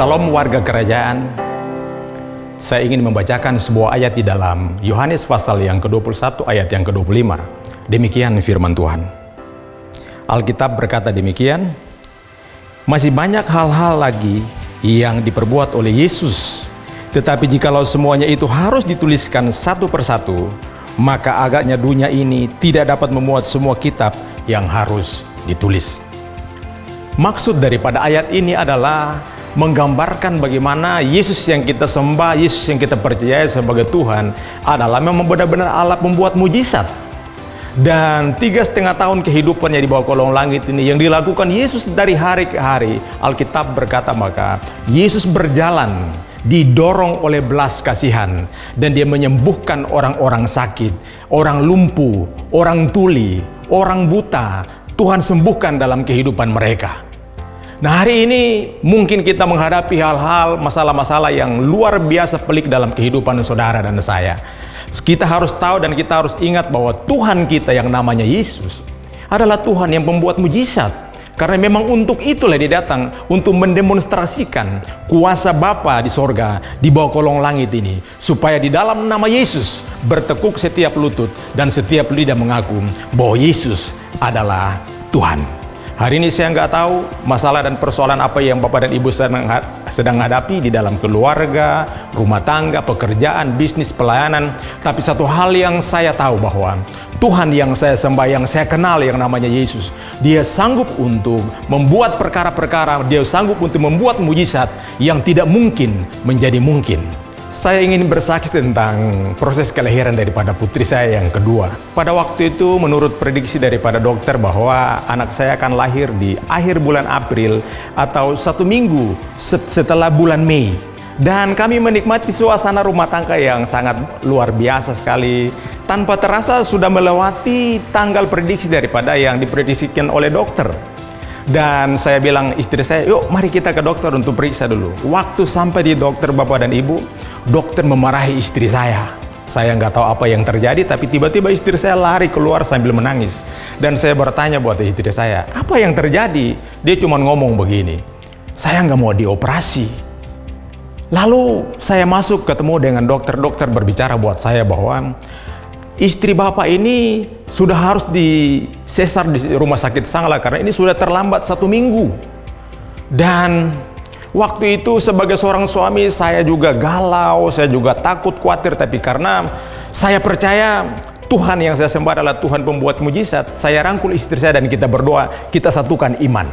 Salam warga kerajaan. Saya ingin membacakan sebuah ayat di dalam Yohanes pasal yang ke-21 ayat yang ke-25. Demikian firman Tuhan. Alkitab berkata demikian, masih banyak hal-hal lagi yang diperbuat oleh Yesus, tetapi jikalau semuanya itu harus dituliskan satu persatu, maka agaknya dunia ini tidak dapat memuat semua kitab yang harus ditulis. Maksud daripada ayat ini adalah menggambarkan bagaimana Yesus yang kita sembah, Yesus yang kita percaya sebagai Tuhan adalah memang benar-benar Allah membuat mujizat. Dan 3,5 tahun kehidupannya di bawah kolong langit ini yang dilakukan Yesus dari hari ke hari, Alkitab berkata maka Yesus berjalan didorong oleh belas kasihan, dan dia menyembuhkan orang-orang sakit, orang lumpuh, orang tuli, orang buta. Tuhan sembuhkan dalam kehidupan mereka. Nah, hari ini mungkin kita menghadapi hal-hal, masalah-masalah yang luar biasa pelik dalam kehidupan saudara dan saya. Kita harus tahu dan kita harus ingat bahwa Tuhan kita yang namanya Yesus adalah Tuhan yang membuat mujizat. Karena memang untuk itulah dia datang, untuk mendemonstrasikan kuasa Bapa di sorga, di bawah kolong langit ini. Supaya di dalam nama Yesus bertekuk setiap lutut dan setiap lidah mengaku bahwa Yesus adalah Tuhan. Hari ini saya nggak tahu masalah dan persoalan apa yang Bapak dan Ibu sedang hadapi di dalam keluarga, rumah tangga, pekerjaan, bisnis, pelayanan. Tapi satu hal yang saya tahu bahwa Tuhan yang saya sembah, yang saya kenal yang namanya Yesus, Dia sanggup untuk membuat perkara-perkara, Dia sanggup untuk membuat mujizat yang tidak mungkin menjadi mungkin. Saya ingin bersaksi tentang proses kelahiran daripada putri saya yang kedua. Pada waktu itu menurut prediksi daripada dokter bahwa anak saya akan lahir di akhir bulan April atau 1 minggu setelah bulan Mei. Dan kami menikmati suasana rumah tangga yang sangat luar biasa sekali. Tanpa terasa sudah melewati tanggal prediksi daripada yang diprediksikan oleh dokter. Dan saya bilang istri saya, yuk mari kita ke dokter untuk periksa dulu. Waktu sampai di dokter Bapak dan Ibu, dokter memarahi istri saya. Saya nggak tahu apa yang terjadi, tapi tiba-tiba istri saya lari keluar sambil menangis. Dan saya bertanya buat istri saya, apa yang terjadi? Dia cuma ngomong begini, saya nggak mau dioperasi. Lalu saya masuk ketemu dengan dokter berbicara buat saya bahwa istri Bapak ini sudah harus disesar di rumah sakit Sangla karena ini sudah terlambat 1 minggu. Dan waktu itu sebagai seorang suami saya juga galau, saya juga takut, khawatir. Tapi karena saya percaya Tuhan yang saya sembah adalah Tuhan pembuat mujizat, saya rangkul istri saya dan kita berdoa, kita satukan iman.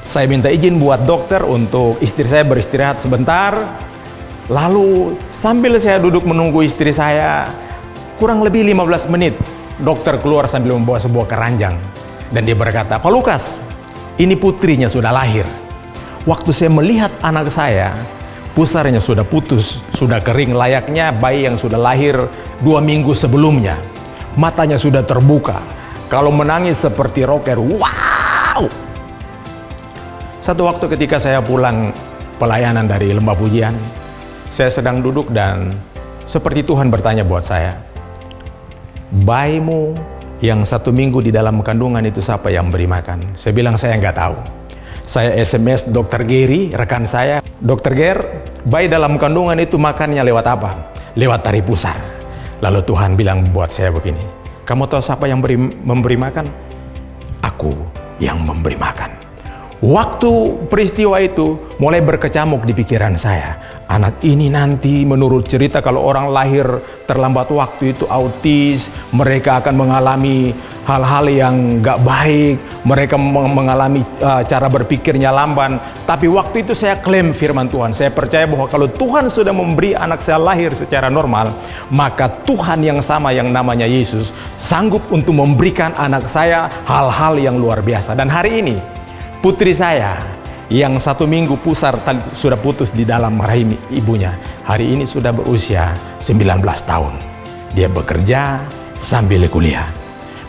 Saya minta izin buat dokter untuk istri saya beristirahat sebentar. Lalu sambil saya duduk menunggu istri saya, kurang lebih 15 menit, dokter keluar sambil membawa sebuah keranjang. Dan dia berkata, Pak Lukas, ini putrinya sudah lahir. Waktu saya melihat anak saya, pusarnya sudah putus, sudah kering layaknya bayi yang sudah lahir 2 minggu sebelumnya. Matanya sudah terbuka. Kalau menangis seperti rocker, wow! Satu waktu ketika saya pulang pelayanan dari lembah pujian, saya sedang duduk dan seperti Tuhan bertanya buat saya, bayimu yang 1 minggu di dalam kandungan itu siapa yang beri makan? Saya bilang saya nggak tahu. Saya SMS Dr. Gary, rekan saya. Dr. Ger, bayi dalam kandungan itu makannya lewat apa? Lewat tari pusar. Lalu Tuhan bilang buat saya begini, kamu tahu siapa yang memberi makan? Aku yang memberi makan. Waktu peristiwa itu mulai berkecamuk di pikiran saya. Anak ini nanti menurut cerita kalau orang lahir terlambat waktu itu autis, mereka akan mengalami hal-hal yang gak baik, mereka mengalami cara berpikirnya lamban. Tapi waktu itu saya klaim firman Tuhan. Saya percaya bahwa kalau Tuhan sudah memberi anak saya lahir secara normal, maka Tuhan yang sama yang namanya Yesus sanggup untuk memberikan anak saya hal-hal yang luar biasa. Dan hari ini putri saya yang 1 minggu pusar sudah putus di dalam rahim ibunya, hari ini sudah berusia 19 tahun. Dia bekerja sambil kuliah.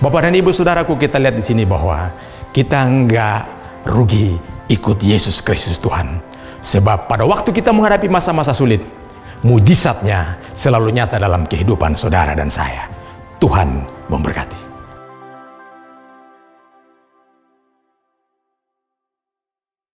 Bapak dan Ibu saudaraku, kita lihat di sini bahwa kita nggak rugi ikut Yesus Kristus Tuhan. Sebab pada waktu kita menghadapi masa-masa sulit, mujizatnya selalu nyata dalam kehidupan saudara dan saya. Tuhan memberkati.